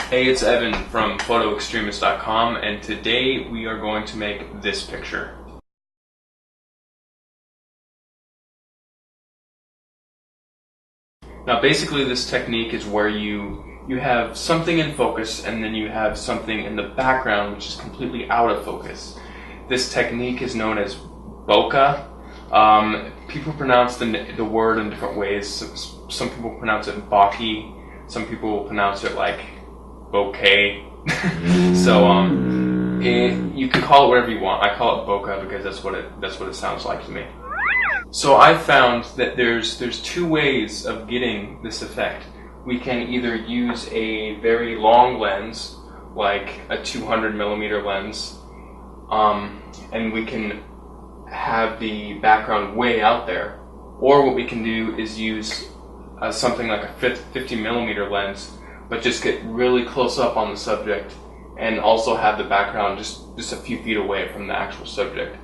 Hey, it's Evan from photoextremist.com, and today we are going to make this picture. Now basically this technique is where you have something in focus and then you have something in the background which is completely out of focus. This technique is known as Bokeh. People pronounce the word in different ways. Some people pronounce it Bokeh, some people pronounce it like Bokeh. So you can call it whatever you want. I call it Bokeh because that's what it sounds like to me. So I found that there's two ways of getting this effect. We can either use a very long lens, like a 200mm lens, and we can have the background way out there. Or what we can do is use something like a 50mm lens, but just get really close up on the subject and also have the background just a few feet away from the actual subject.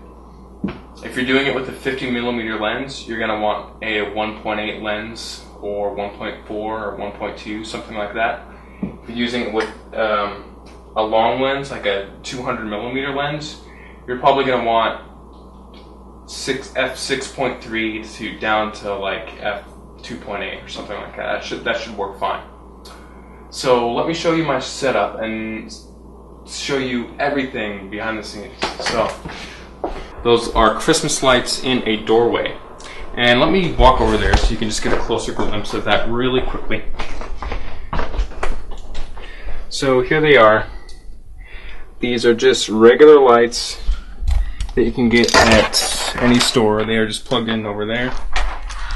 If you're doing it with a 50mm lens, you're going to want a 1.8 lens or 1.4 or 1.2, something like that. If you're using it with a long lens, like a 200mm lens, you're probably going to want f6.3 to down to like f2.8 or something like that. That should work fine. So let me show you my setup and show you everything behind the scenes. So those are Christmas lights in a doorway. And let me walk over there so you can just get a closer glimpse of that really quickly. So here they are. These are just regular lights that you can get at any store. They are just plugged in over there.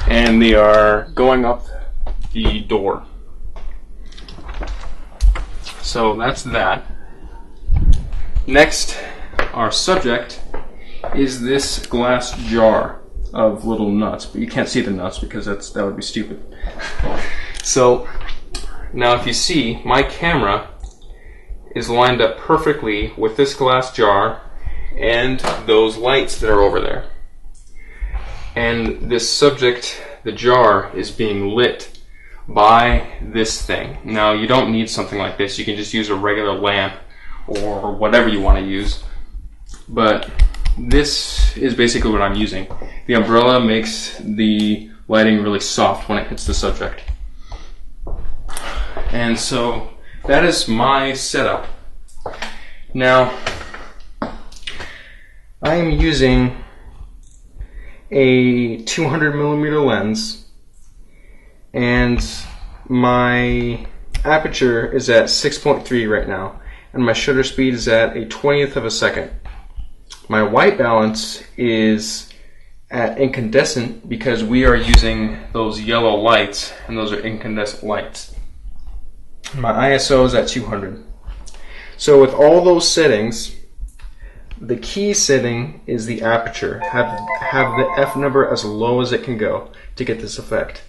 And they are going up the door. So that's that. Next, our subject is this glass jar of little nuts, but you can't see the nuts because that would be stupid. So now if you see, my camera is lined up perfectly with this glass jar and those lights that are over there. And this subject, the jar, is being lit by this thing. Now you don't need something like this. You can just use a regular lamp or whatever you want to use. But this is basically what I'm using. The umbrella makes the lighting really soft when it hits the subject. And so that is my setup. Now I am using a 200mm lens, and my aperture is at 6.3 right now, and my shutter speed is at a 20th of a second. My white balance is at incandescent because we are using those yellow lights, and those are incandescent lights. My ISO is at 200. So with all those settings, the key setting is the aperture. Have the f number as low as it can go to get this effect.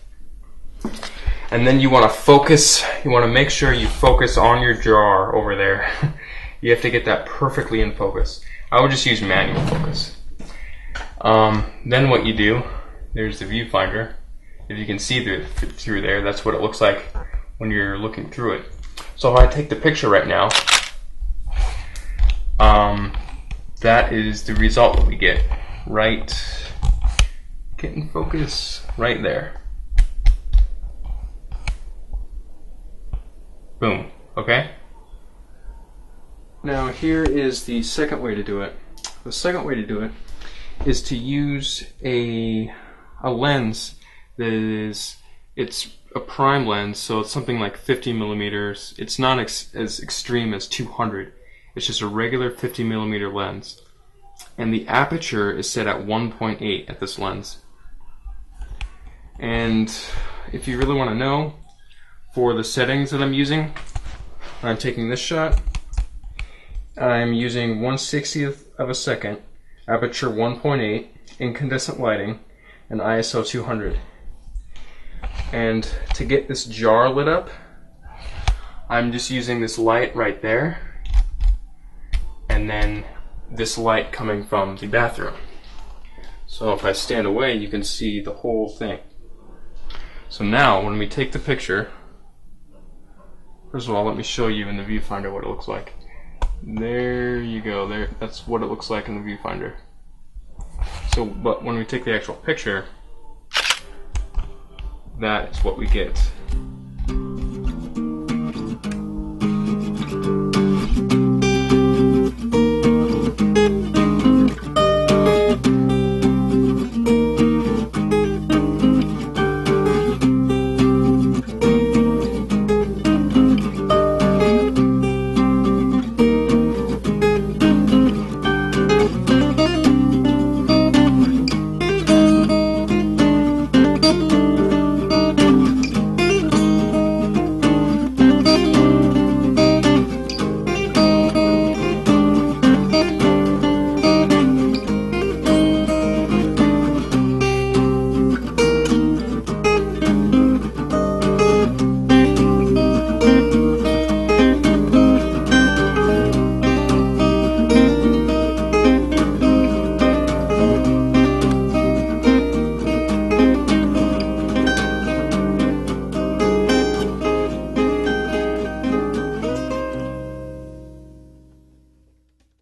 And then you want to focus, you want to make sure you focus on your jar over there. You have to get that perfectly in focus. I would just use manual focus. Then what you do, there's the viewfinder. If you can see through there, that's what it looks like when you're looking through it. So if I take the picture right now, that is the result that we get. Get in focus right there. Boom. Okay? Now here is the second way to do it. The second way to do it is to use a lens that it's a prime lens, so it's something like 50mm. It's not as extreme as 200. It's just a regular 50mm lens. And the aperture is set at 1.8 at this lens. And if you really want to know, for the settings that I'm using, when I'm taking this shot, I'm using 1/60th of a second, aperture 1.8, incandescent lighting, and ISO 200. And to get this jar lit up, I'm just using this light right there, and then this light coming from the bathroom. So if I stand away, you can see the whole thing. So now when we take the picture, First of all, let me show you in the viewfinder what it looks like. There you go. There, that's what it looks like in the viewfinder. So, but when we take the actual picture, that is what we get.